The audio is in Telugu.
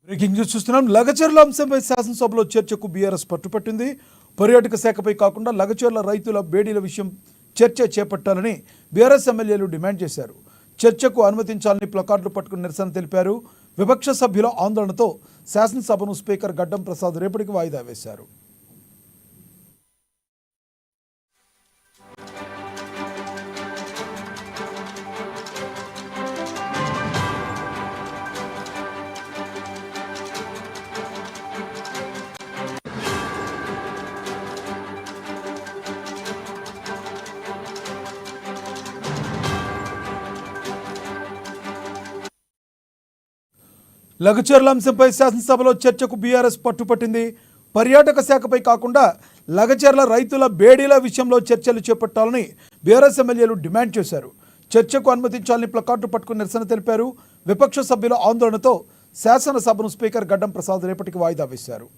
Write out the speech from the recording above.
బ్రేకింగ్ న్యూస్ చూస్తున్నాం. లగచర్ల అంశంపై శాసనసభలో చర్చకు బీఆర్ఎస్ పట్టుపట్టింది. పర్యాటక శాఖపై కాకుండా లగచర్ల రైతుల బేడీల విషయం చర్చ చేపట్టాలని బీఆర్ఎస్ ఎమ్మెల్యేలు డిమాండ్ చేశారు. చర్చకు అనుమతించాలని ప్లకార్డులు పట్టుకుని నిరసన తెలిపారు. విపక్ష సభ్యుల ఆందోళనతో శాసనసభను స్పీకర్ గడ్డం ప్రసాద్ రేపటికి వాయిదా వేశారు. లగచర్ల అంశంపై శాసనసభలో చర్చకు బీఆర్ఎస్ పట్టుపట్టింది. పర్యాటక శాఖపై కాకుండా లగచర్ల రైతుల బేడీల విషయంలో చర్చలు చేపట్టాలని బీఆర్ఎస్ ఎమ్మెల్యేలు డిమాండ్ చేశారు. చర్చకు అనుమతించాలని ప్లకార్డు పట్టుకుని నిరసన తెలిపారు. విపక్ష సభ్యుల ఆందోళనతో శాసనసభను స్పీకర్ గడ్డం ప్రసాద్ రేపటికి వాయిదా వేశారు.